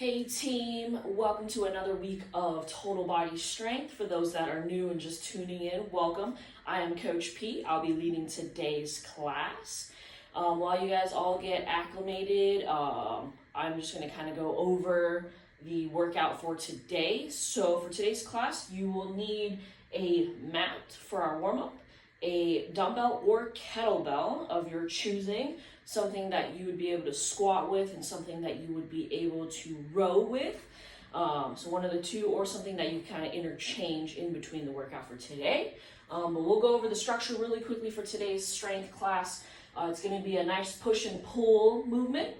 Hey team, welcome to another week of Total Body Strength. For those that are new and just tuning in, welcome. I am Coach P. I'll be leading today's class. While you guys all get acclimated, I'm just going to kind of go over the workout for today. So for today's class, you will need a mat for our warm-up, a dumbbell or kettlebell of your choosing, something that you would be able to squat with and something that you would be able to row with. So one of the two, or something that you kind of interchange in between the workout for today. But we'll go over the structure really quickly for today's strength class. It's going to be a nice push and pull movement.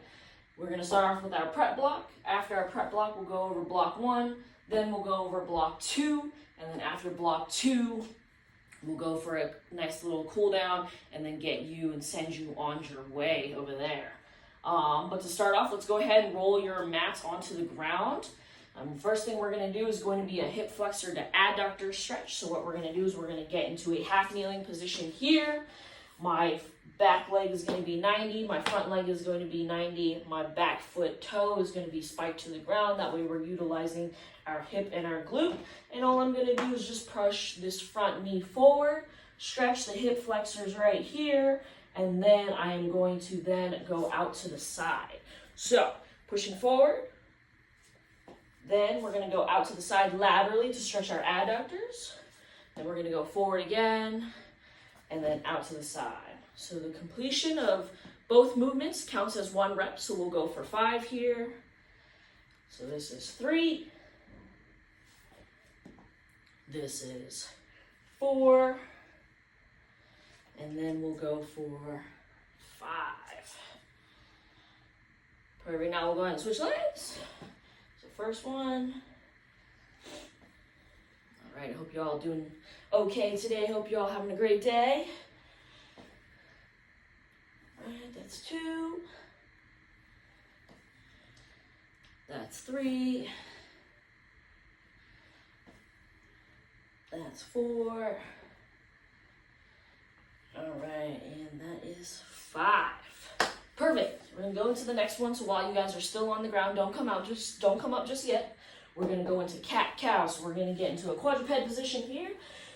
We're going to start off with our prep block. After our prep block, we'll go over block 1, then we'll go over block 2, and then after block 2, we'll go for a nice little cool down and then get you and send you on your way over there. But to start off, let's go ahead and roll your mats onto the ground. First thing we're going to do is going to be a hip flexor to adductor stretch. So what we're going to do is we're going to get into a half kneeling position here. My back leg is going to be 90, my front leg is going to be 90, my back foot toe is going to be spiked to the ground. That way we're utilizing our hip and our glute. And all I'm going to do is just push this front knee forward, stretch the hip flexors right here, and then I am going to then go out to the side. So pushing forward, then we're going to go out to the side laterally to stretch our adductors. Then we're going to go forward again, and then out to the side. So the completion of both movements counts as 1 rep. So we'll go for 5 here. So this is 3. This is 4. And then we'll go for 5. Perfect. Now we'll go ahead and switch legs. So first one. All right, I hope you all doing okay today. Hope you all having a great day. All right, that's 2. That's 3. That's 4. All right, and that is 5. Perfect. We're gonna go into the next one. So while you guys are still on the ground, don't come up just yet. We're gonna go into cat-cow. So we're gonna get into a quadruped position here.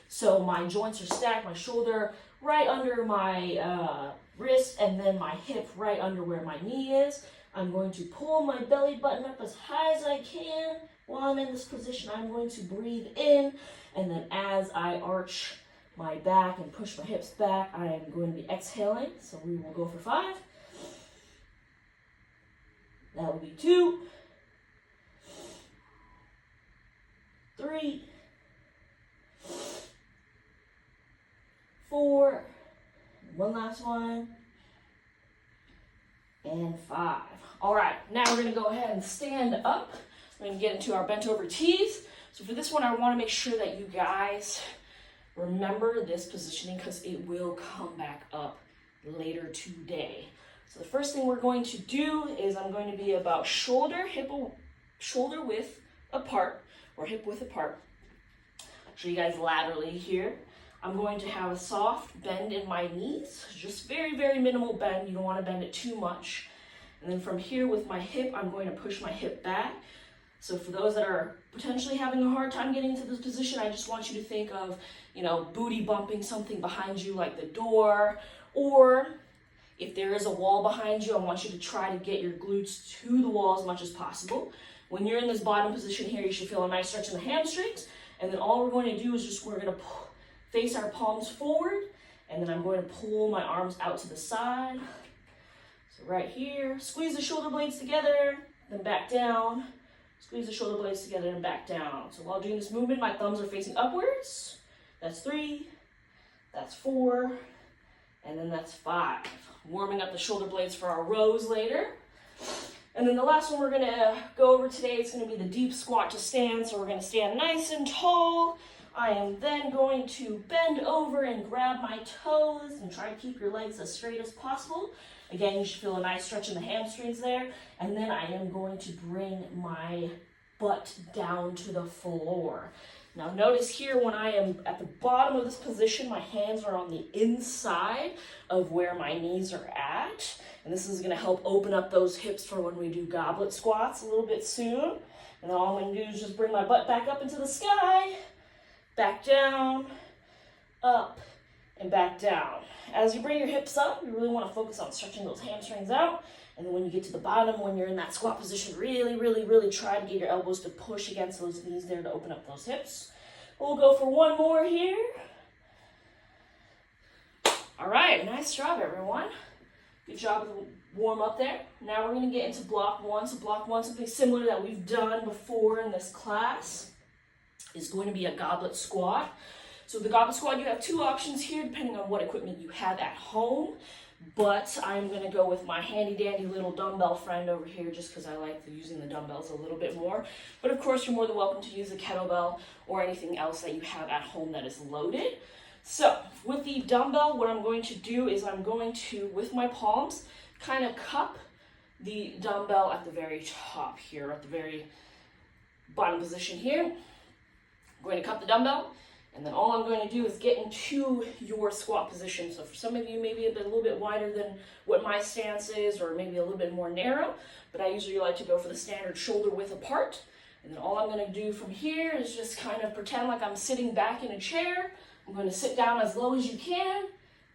So my joints are stacked, my shoulder right under my wrist, and then my hip right under where my knee is. I'm going to pull my belly button up as high as I can. While I'm in this position, I'm going to breathe in, and then as I arch my back and push my hips back, I am going to be exhaling. So we will go for 5. That will be 2, 3, 4, one last one, and 5. All right, now we're gonna go ahead and stand up. We're gonna get into our bent over tees. So for this one, I wanna make sure that you guys remember this positioning because it will come back up later today. So the first thing we're going to do is I'm going to be about shoulder width apart, or hip width apart. Show you guys laterally here. I'm going to have a soft bend in my knees, just very, very minimal bend. You don't want to bend it too much. And then from here with my hip, I'm going to push my hip back. So for those that are potentially having a hard time getting into this position, I just want you to think of, booty bumping something behind you like the door, or if there is a wall behind you, I want you to try to get your glutes to the wall as much as possible. When you're in this bottom position here, you should feel a nice stretch in the hamstrings. And then all we're going to do is we're going to face our palms forward, and then I'm going to pull my arms out to the side. So right here, squeeze the shoulder blades together, then back down. Squeeze the shoulder blades together and back down. So while doing this movement, my thumbs are facing upwards. That's 3, that's 4, and then that's 5. Warming up the shoulder blades for our rows later. And then the last one we're gonna go over today is gonna be the deep squat to stand. So we're gonna stand nice and tall. I am then going to bend over and grab my toes and try to keep your legs as straight as possible. Again, you should feel a nice stretch in the hamstrings there. And then I am going to bring my butt down to the floor. Now notice here when I am at the bottom of this position, my hands are on the inside of where my knees are at. And this is gonna help open up those hips for when we do goblet squats a little bit soon. And then all I'm gonna do is just bring my butt back up into the sky, back down, up, and back down. As you bring your hips up, you really wanna focus on stretching those hamstrings out. And then when you get to the bottom, when you're in that squat position, really, really, really try to get your elbows to push against those knees there to open up those hips. We'll go for one more here. All right, nice job, everyone. Good job with the warm up there. Now we're gonna get into block one. So block one, something similar that we've done before in this class, is going to be a goblet squat. So the goblet squat, you have two options here, depending on what equipment you have at home. But I'm gonna go with my handy dandy little dumbbell friend over here just because I like using the dumbbells a little bit more. But of course, you're more than welcome to use a kettlebell or anything else that you have at home that is loaded. So with the dumbbell, what I'm going to do is I'm going to, with my palms, kind of cup the dumbbell at the very top here, at the very bottom position here. I'm going to cup the dumbbell. And then all I'm going to do is get into your squat position. So for some of you, maybe a little bit wider than what my stance is, or maybe a little bit more narrow, but I usually like to go for the standard shoulder width apart. And then all I'm going to do from here is just kind of pretend like I'm sitting back in a chair. I'm going to sit down as low as you can,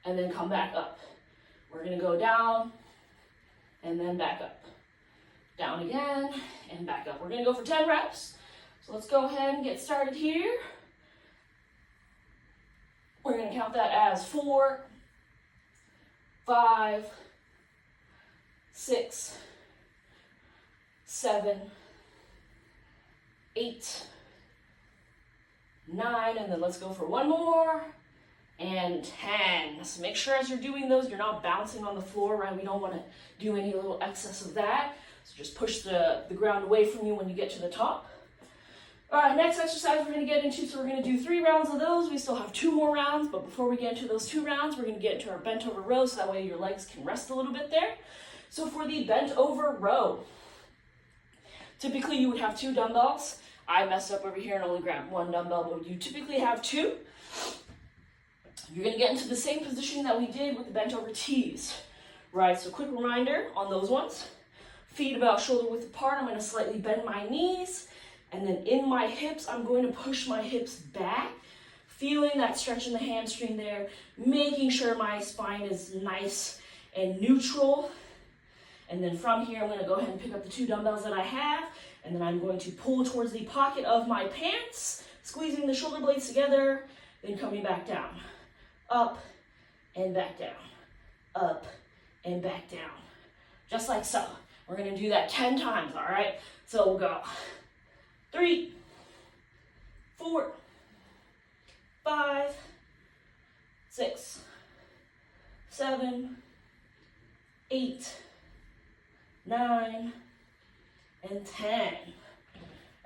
and then come back up. We're going to go down, and then back up. Down again, and back up. We're going to go for 10 reps. So let's go ahead and get started here. We're going to count that as 4, 5, 6, 7, 8, 9, and then let's go for one more, and 10. So make sure as you're doing those, you're not bouncing on the floor, right? We don't want to do any little excess of that. So just push the ground away from you when you get to the top. All right, next exercise we're going to get into, so we're going to do 3 rounds of those. We still have 2 more rounds, but before we get into those 2 rounds, we're going to get into our bent over row, so that way your legs can rest a little bit there. So for the bent over row, typically you would have 2 dumbbells. I messed up over here and only grabbed 1 dumbbell, but you typically have 2. You're going to get into the same position that we did with the bent over tees, right? So quick reminder on those ones. Feet about shoulder width apart. I'm going to slightly bend my knees. And then in my hips, I'm going to push my hips back, feeling that stretch in the hamstring there, making sure my spine is nice and neutral. And then from here, I'm going to go ahead and pick up the 2 dumbbells that I have, and then I'm going to pull towards the pocket of my pants, squeezing the shoulder blades together, then coming back down, up and back down, up and back down, just like so. We're going to do that 10 times, all right? So we'll go 3, 4, 5, 6, 7, 8, 9, and 10.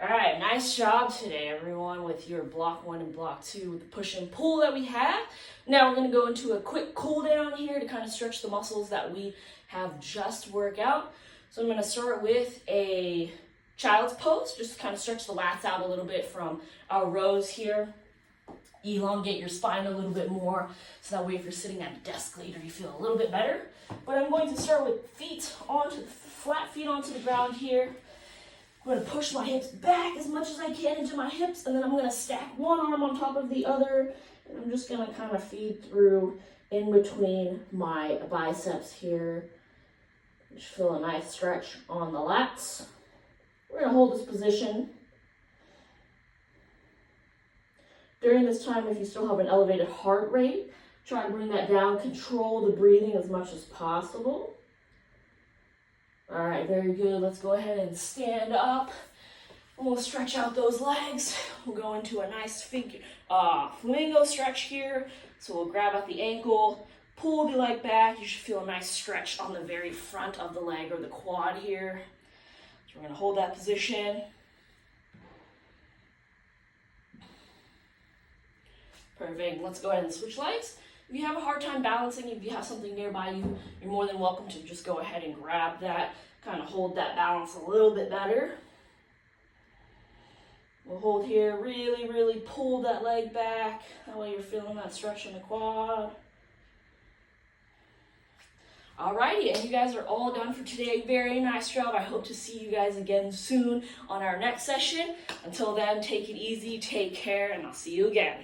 All right, nice job today, everyone, with your block 1 and block 2 with the push and pull that we have. Now we're going to go into a quick cool down here to kind of stretch the muscles that we have just worked out. So I'm going to start with a child's pose, just to kind of stretch the lats out a little bit from our rows here. Elongate your spine a little bit more, so that way if you're sitting at a desk later, you feel a little bit better. But I'm going to start with flat feet onto the ground here. I'm going to push my hips back as much as I can into my hips, and then I'm going to stack one arm on top of the other, and I'm just going to kind of feed through in between my biceps here. Just feel a nice stretch on the lats. We're going to hold this position. During this time, if you still have an elevated heart rate, try to bring that down. Control the breathing as much as possible. All right, very good. Let's go ahead and stand up. And we'll stretch out those legs. We'll go into a nice flamingo stretch here. So we'll grab at the ankle, pull the leg back. You should feel a nice stretch on the very front of the leg or the quad here. So we're going to hold that position. Perfect. Let's go ahead and switch legs. If you have a hard time balancing, if you have something nearby you, you're more than welcome to just go ahead and grab that, kind of hold that balance a little bit better. We'll hold here, really, really pull that leg back. That way you're feeling that stretch in the quad. Alrighty, and you guys are all done for today. Very nice job. I hope to see you guys again soon on our next session. Until then, take it easy, take care, and I'll see you again.